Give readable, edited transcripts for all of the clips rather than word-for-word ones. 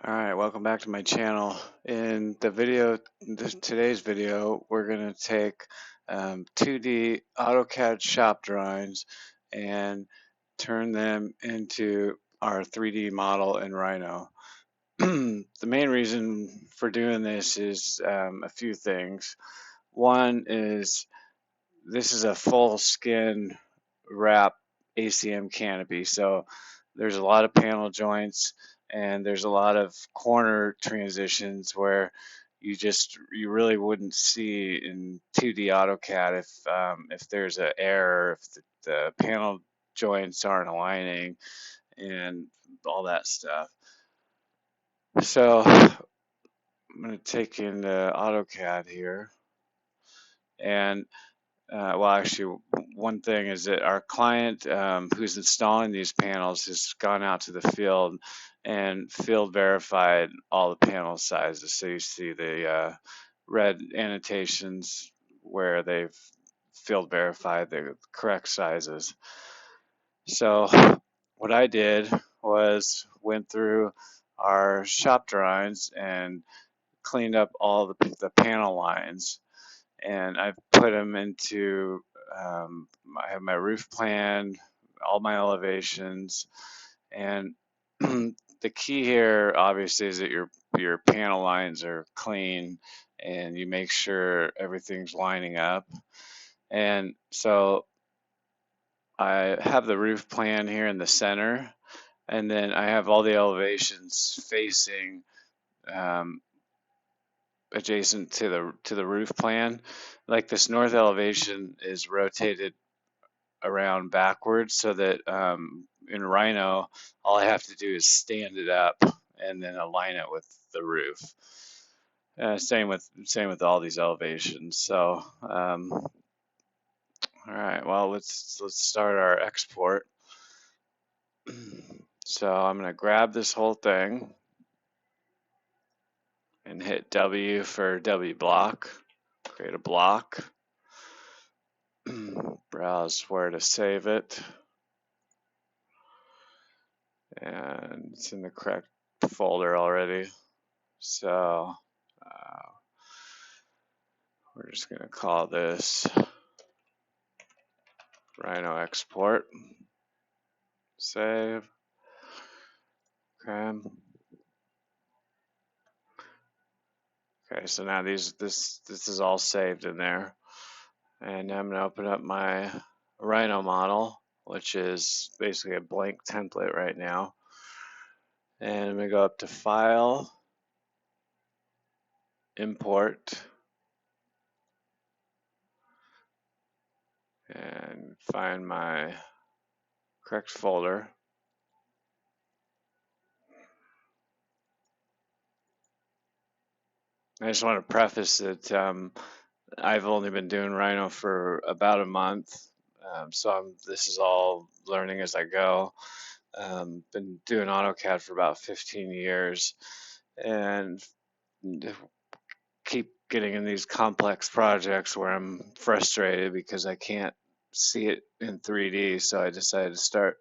Alright, welcome back to my channel. In today's video, we're going to take 2D Autocad shop drawings and turn them into our 3D model in Rhino. The main reason for doing this is a few things. One is this is a full skin wrap ACM canopy, so there's a lot of panel joints and there's a lot of corner transitions where you really wouldn't see in 2D AutoCAD if there's an error, if the panel joints aren't aligning and all that stuff. So I'm going to take in AutoCAD here, and well, actually, one thing is that our client who's installing these panels has gone out to the field and field verified all the panel sizes. So you see the red annotations where they've field verified the correct sizes. So what I did was went through our shop drawings and cleaned up all the panel lines, and I've put them into I have my roof plan, all my elevations, and the key here obviously is that your panel lines are clean and you make sure everything's lining up. And so I have the roof plan here in the center, and then I have all the elevations facing adjacent to the roof plan. Like this north elevation is rotated around backwards, so that in Rhino, all I have to do is stand it up and then align it with the roof. Same with all these elevations. So all right, well let's start our export. So I'm going to grab this whole thing and hit W for W block, create a block, browse where to save it, and it's in the correct folder already. So we're just going to call this Rhino export, save, okay. Okay, so now this is all saved in there, and I'm going to open up my Rhino model, which is basically a blank template right now, and I'm going to go up to File, Import, and find my correct folder. I just want to preface that I've only been doing Rhino for about a month, so this is all learning as I go. Been doing AutoCAD for about 15 years and keep getting in these complex projects where I'm frustrated because I can't see it in 3D, so I decided to start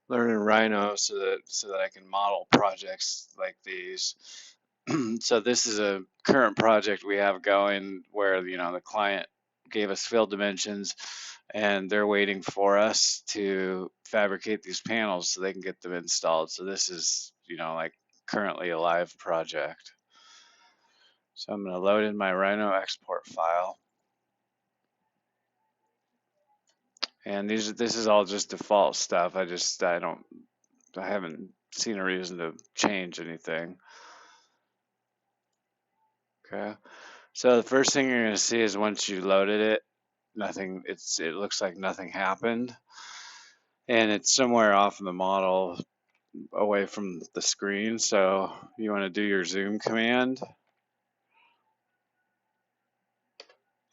learning Rhino so that I can model projects like these. So this is a current project we have going where the client gave us field dimensions and they're waiting for us to fabricate these panels so they can get them installed. So this is like currently a live project. So I'm going to load in my Rhino export file, and this is all just default stuff. I haven't seen a reason to change anything. Okay, so the first thing you're going to see is once you loaded it, it looks like nothing happened, and it's somewhere off in the model away from the screen. So you want to do your zoom command,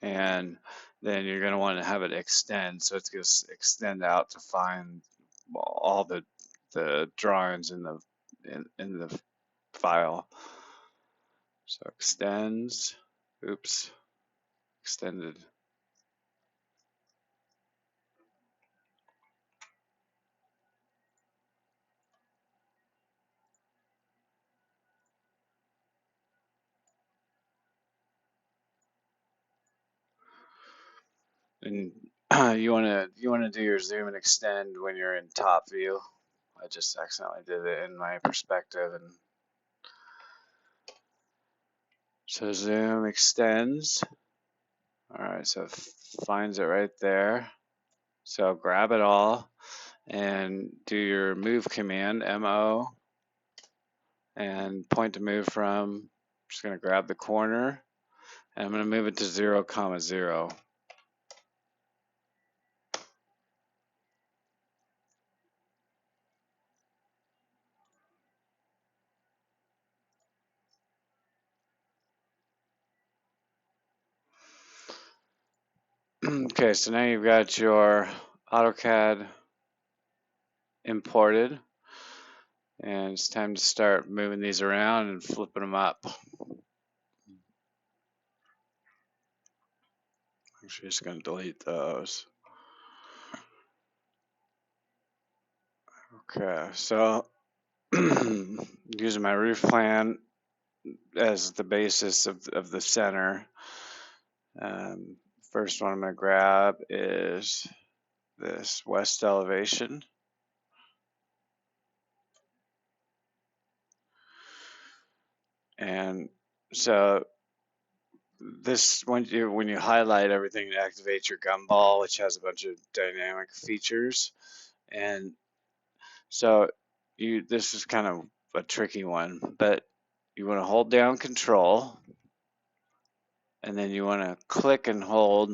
and then you're going to want to have it extend, so it's going to extend out to find all the drawings in the file. So extends, oops, extended. And you wanna do your zoom and extend when you're in top view. I just accidentally did it in my perspective, and so zoom extends. All right, so it finds it right there. So grab it all and do your move command, MO, and point to move from. Just gonna grab the corner, and I'm gonna move it to 0, 0. Okay, so now you've got your AutoCAD imported, and it's time to start moving these around and flipping them up. I'm just going to delete those. Okay, so using my roof plan as the basis of the center, first one I'm going to grab is this west elevation. And so this, when you highlight everything, it activates your gumball, which has a bunch of dynamic features. And so this is kind of a tricky one, but you want to hold down control, and then you want to click and hold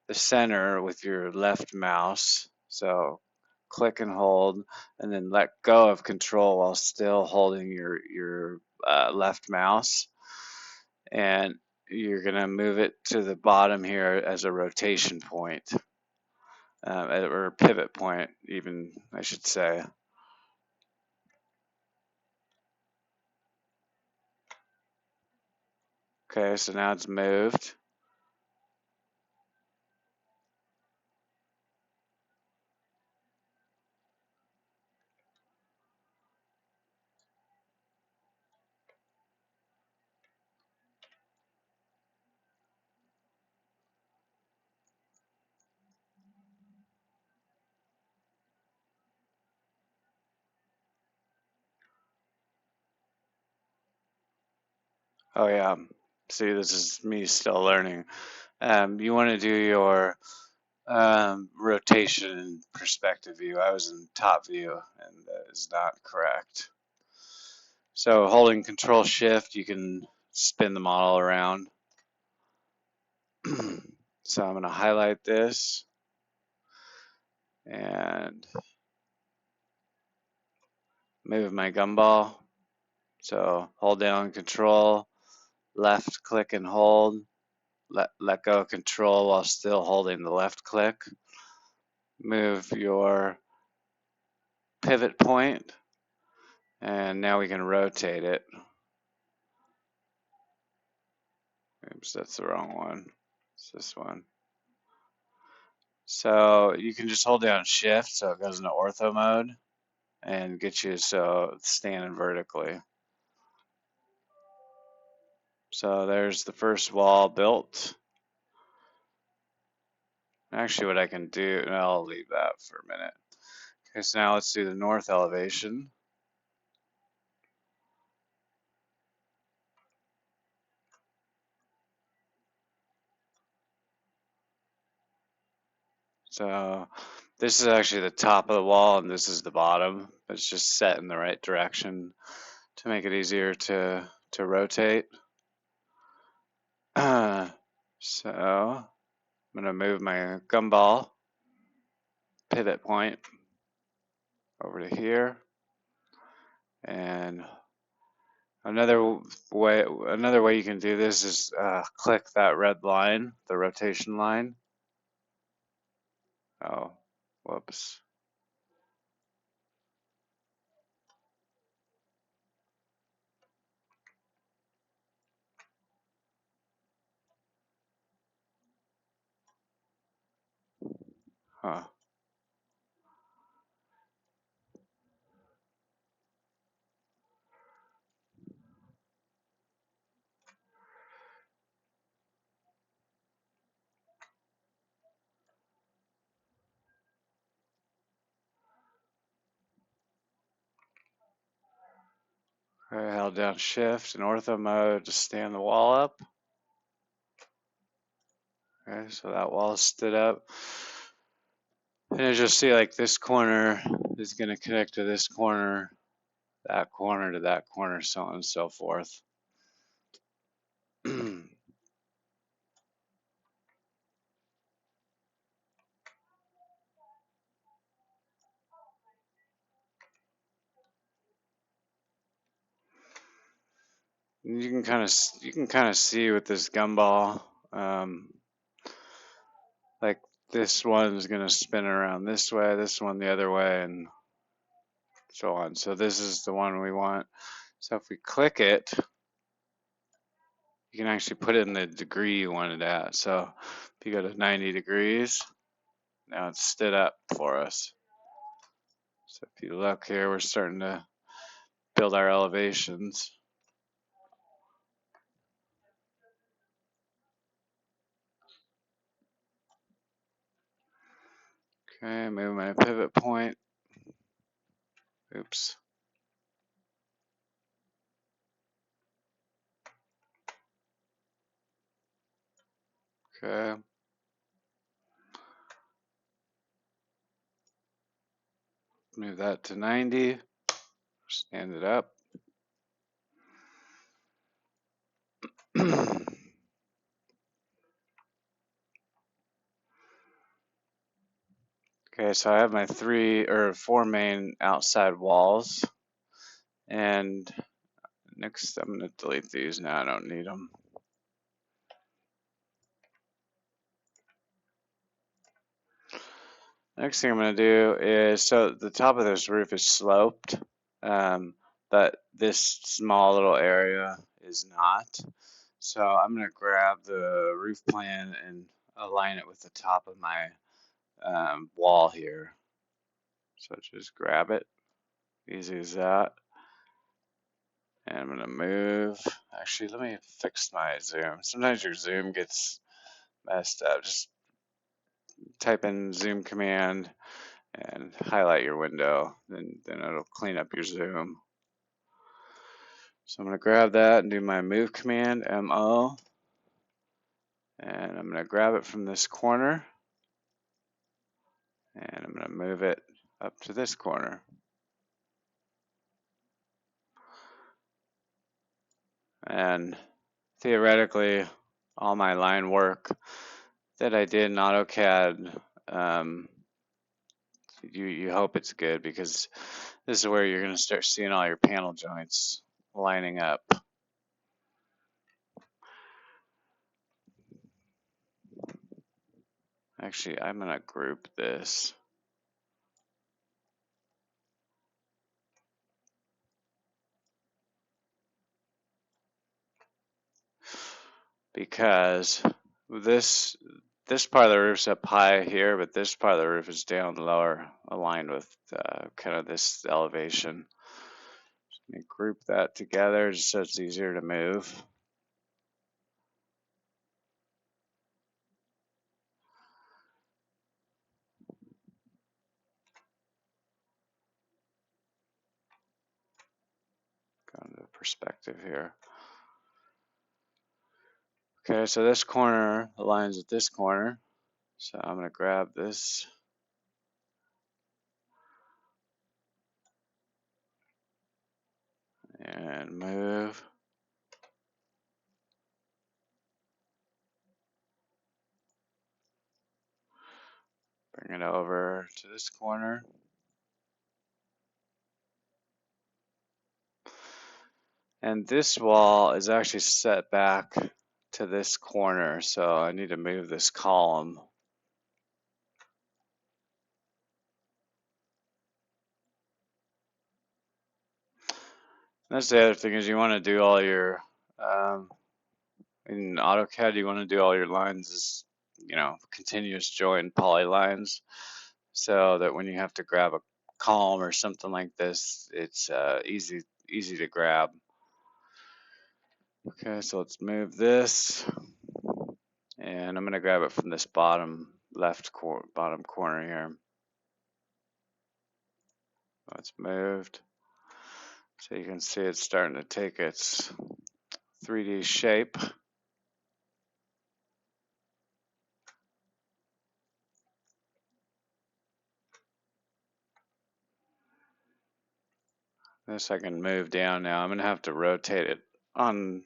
the center with your left mouse. So click and hold, and then let go of control while still holding your left mouse. And you're going to move it to the bottom here as a rotation point, or a pivot point, even, I should say. Okay, so now it's moved. Oh yeah, see, this is me still learning. You want to do your rotation and perspective view. I was in top view, and that is not correct. So holding Control Shift, you can spin the model around. So I'm going to highlight this and move my gumball. So hold down Control, left click and hold. Let go of Control while still holding the left click. Move your pivot point, and now we can rotate it. Oops, that's the wrong one. It's this one. So you can just hold down Shift so it goes into ortho mode and get you so it's standing vertically. So there's the first wall built. Actually, what I can do, and I'll leave that for a minute. Okay, so now let's do the north elevation. So this is actually the top of the wall, and this is the bottom. It's just set in the right direction to make it easier to rotate. So I'm gonna move my gumball pivot point over to here, and another way you can do this is click that red line, the rotation line. Oh, whoops. Huh. I held down shift in ortho mode to stand the wall up. Okay, so that wall stood up. And as you'll see, like this corner is going to connect to this corner, that corner to that corner, so on and so forth. You can kind of see with this gumball, like this one is going to spin around this way, this one the other way, and so on. So this is the one we want. So if we click it, you can actually put it in the degree you want it at. So if you go to 90 degrees, now it's stood up for us. So if you look here, we're starting to build our elevations. Okay, move my pivot point. Oops. Okay. Move that to 90. Stand it up. Okay, so I have my 4 main outside walls. And next, I'm going to delete these now. I don't need them. Next thing I'm going to do is, so the top of this roof is sloped, but this small little area is not. So I'm going to grab the roof plan and align it with the top of my wall here. So just grab it, easy as that. And I'm going to move. Actually, let me fix my zoom. Sometimes your zoom gets messed up. Just type in zoom command and highlight your window, then it'll clean up your zoom. So I'm going to grab that and do my move command, MO, and I'm going to grab it from this corner, and I'm going to move it up to this corner. And theoretically, all my line work that I did in Autocad, you hope it's good, because this is where you're going to start seeing all your panel joints lining up. Actually, I'm going to group this. Because this part of the roof's up high here, but this part of the roof is down lower, aligned with kind of this elevation. Let me group that together just so it's easier to move. Go into perspective here. Okay, so this corner aligns with this corner. So I'm going to grab this. And move. Bring it over to this corner. And this wall is actually set back to this corner, so I need to move this column. That's the other thing, is you want to do all your, in AutoCAD, you want to do all your lines as, continuous join polylines, so that when you have to grab a column or something like this, it's easy to grab. Okay, so let's move this, and I'm going to grab it from this bottom corner here. It's moved. So you can see it's starting to take its 3D shape. This I can move down now. I'm going to have to rotate it on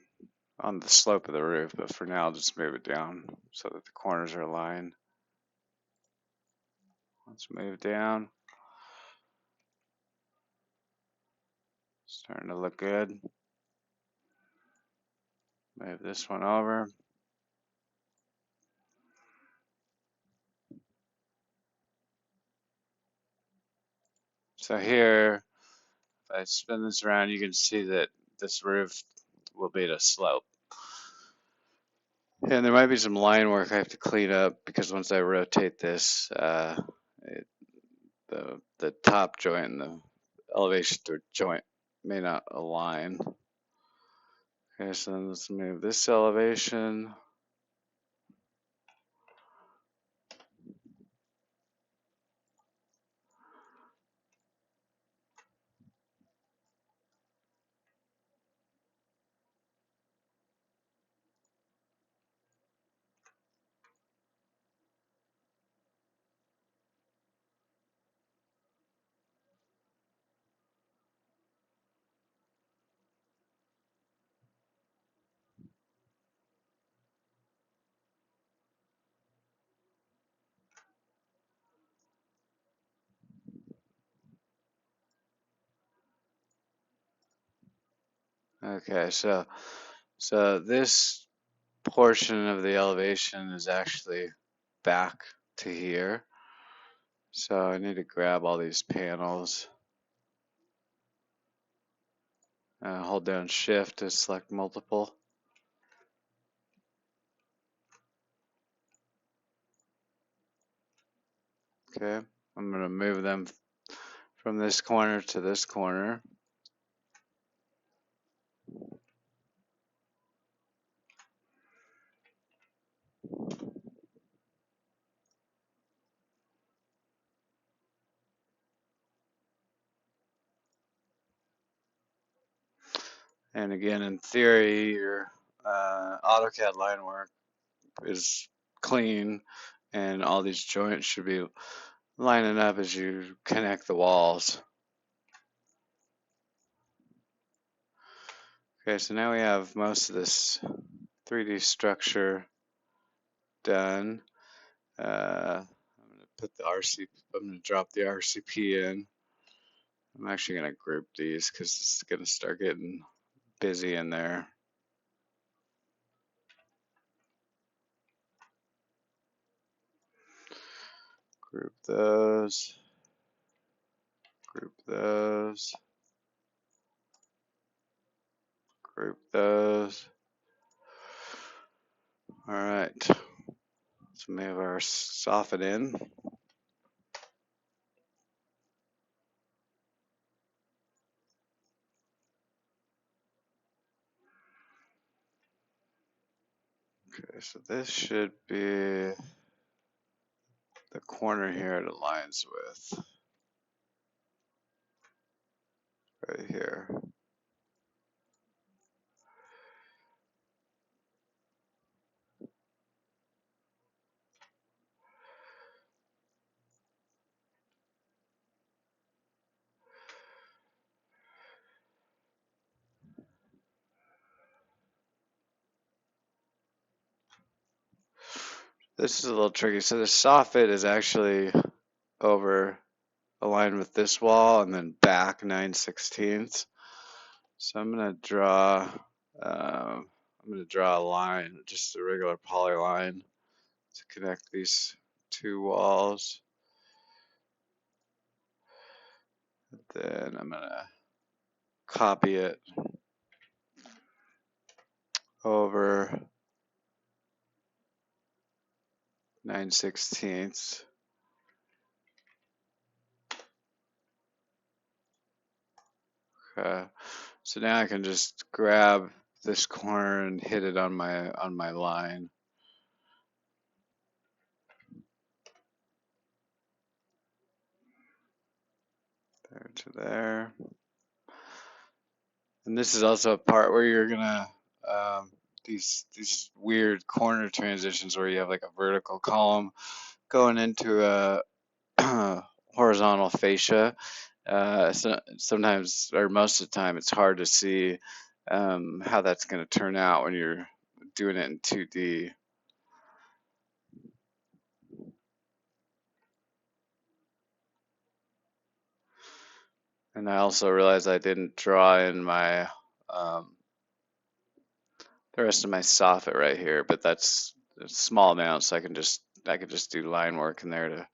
the slope of the roof, but for now I'll just move it down so that the corners are aligned. Let's move down. Starting to look good. Move this one over. So here, if I spin this around, you can see that this roof will be at a slope. And there might be some line work I have to clean up because once I rotate this, the top joint and the elevation joint may not align. Okay, so then let's move this elevation. Okay, so this portion of the elevation is actually back to here. So I need to grab all these panels. Hold down shift to select multiple. Okay, I'm going to move them from this corner to this corner. And again, in theory, your Autocad line work is clean and all these joints should be lining up as you connect the walls. Okay, so now we have most of this 3D structure done. I'm going to put the RCP, I'm going to drop the RCP in. I'm actually going to group these because it's going to start getting busy in there. Group those. Group those. Group those. All right. Let's move our soffit in. Okay, so this should be the corner here it aligns with. Right here. This is a little tricky. So the soffit is actually over aligned with this wall and then back 9/16. So I'm gonna draw a line, just a regular polyline to connect these two walls. Then I'm gonna copy it over 9/16. Okay. So now I can just grab this corner and hit it on my line. There to there. And this is also a part where you're gonna these weird corner transitions where you have like a vertical column going into a horizontal fascia. So sometimes, or most of the time, it's hard to see how that's going to turn out when you're doing it in 2D. And I also realized I didn't draw in my the rest of my soffit right here, but that's a small amount, so I can just do line work in there to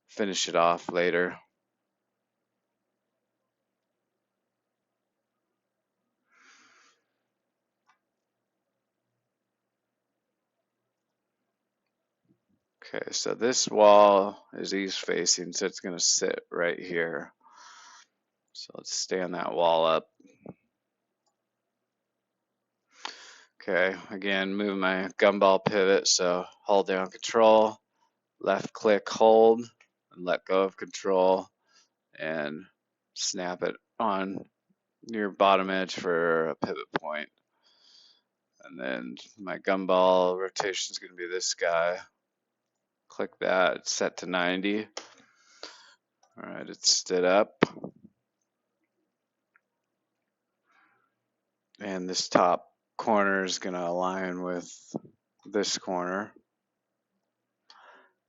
finish it off later. Okay, so this wall is east facing, so it's going to sit right here. So let's stand that wall up. Okay, again, move my gumball pivot, so hold down control, left click, hold, and let go of control, and snap it on your bottom edge for a pivot point. And then my gumball rotation is going to be this guy. Click that, it's set to 90. All right, it's stood up. And this top corner is going to align with this corner.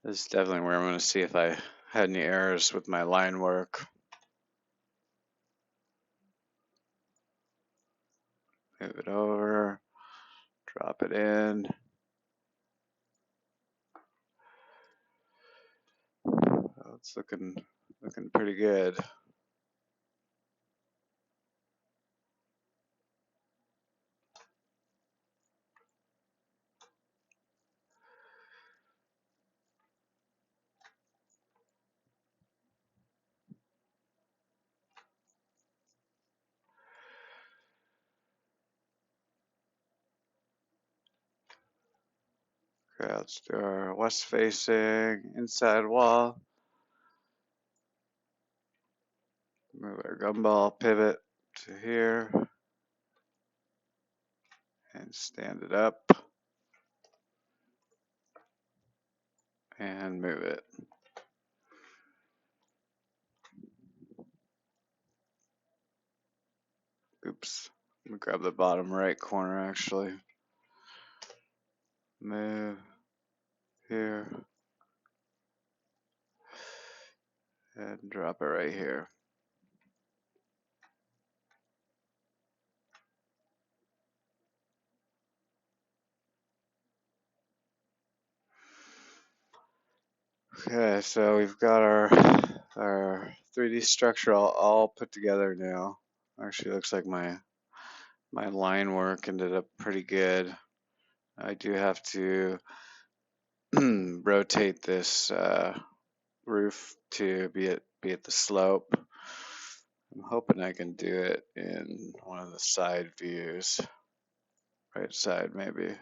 This is definitely where I'm going to see if I had any errors with my line work. Move it over, drop it in. Oh, it's looking pretty good. Okay, let's do our west facing inside wall. Move our gumball pivot to here and stand it up and move it. Oops, let me grab the bottom right corner actually. Move here and drop it right here. Okay, so we've got our 3D structure all put together now. Actually, looks like my line work ended up pretty good. I do have to rotate this roof to be at the slope. I'm hoping I can do it in one of the side views. Right side maybe.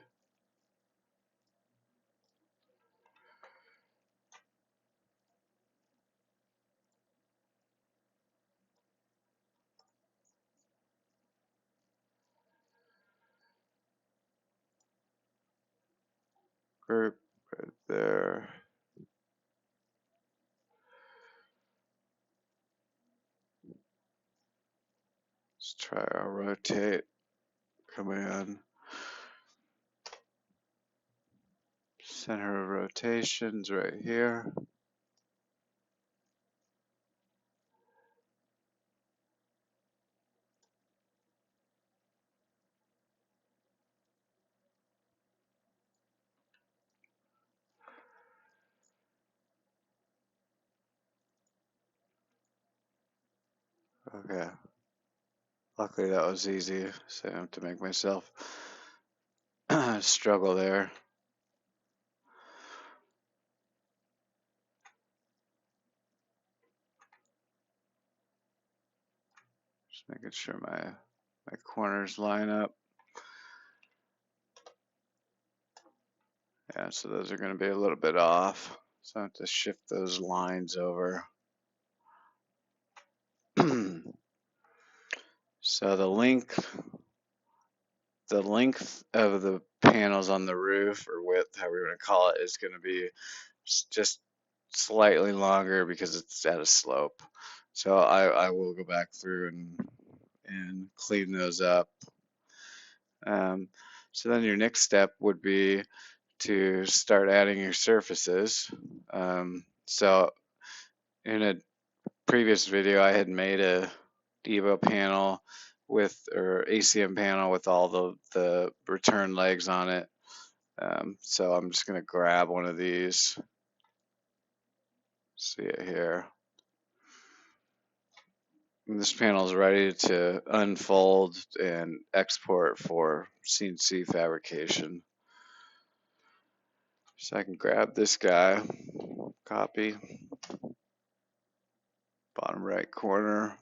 Group right there. Let's try our rotate command. Center of rotations right here. Okay. Luckily that was easy, so I don't have to make myself struggle there. Just making sure my corners line up. Yeah, so those are going to be a little bit off. So I have to shift those lines over. So the length of the panels on the roof, or width, however you want to call it, is going to be just slightly longer because it's at a slope. So I will go back through and clean those up. So then your next step would be to start adding your surfaces. So in a previous video, I had made a Devo panel or ACM panel with all the return legs on it. So I'm just going to grab one of these. See it here. And this panel is ready to unfold and export for CNC fabrication. So I can grab this guy, copy, bottom right corner.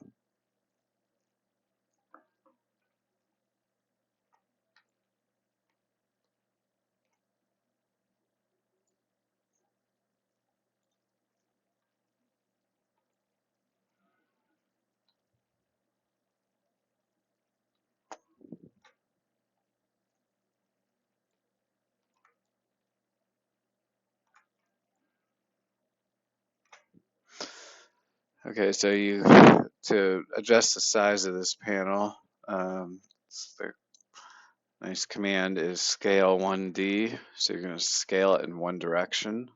Okay, so to adjust the size of this panel, the nice command is scale 1D. So you're going to scale it in one direction.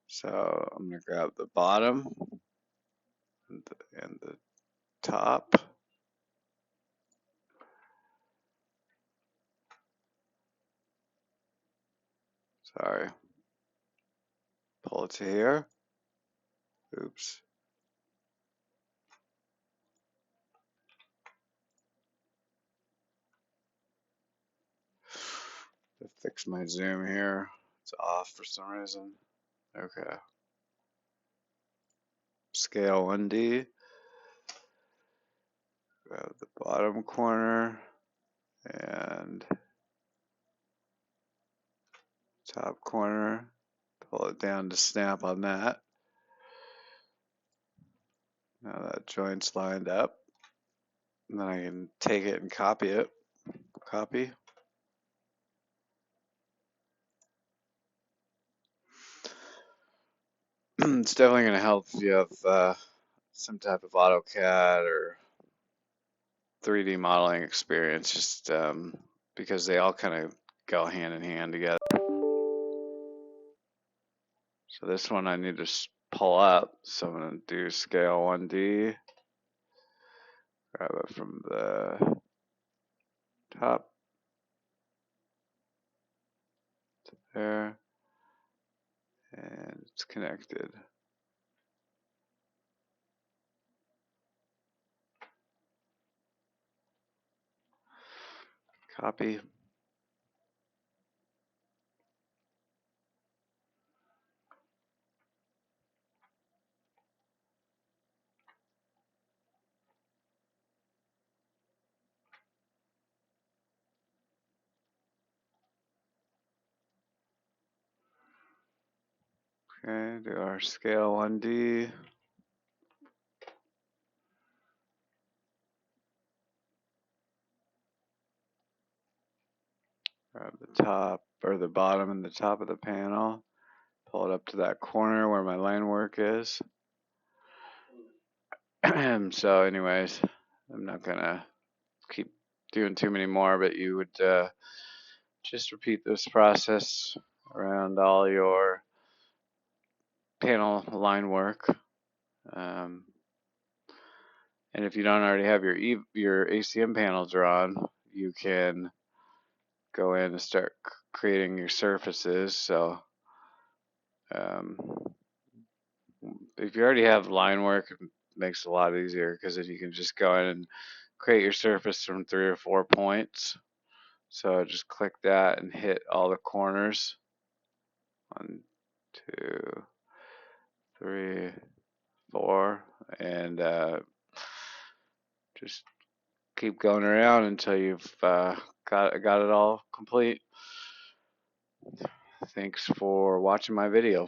So I'm going to grab the bottom and the top. Sorry. Pull it to here. Oops. To fix my zoom here. It's off for some reason. Okay. Scale 1D. Grab the bottom corner and top corner. Pull it down to snap on that. Now that joint's lined up. And then I can take it and copy it. Copy. It's definitely going to help if you have some type of Autocad or 3D modeling experience, just because they all kind of go hand in hand together. So this one I need to pull up, so I'm going to do scale 1D, grab it from the top to there, and it's connected. Copy. Okay, do our scale 1D. Grab the top or the bottom and the top of the panel. Pull it up to that corner where my line work is. So anyways, I'm not gonna keep doing too many more, but you would just repeat this process around all your panel line work. And if you don't already have your ACM panel drawn, you can go in and start creating your surfaces. So if you already have line work, it makes it a lot easier because then you can just go in and create your surface from 3 or 4 points. So just click that and hit all the corners. 1, 2, 3, 4, and just keep going around until you've got it all complete. Thanks for watching my video.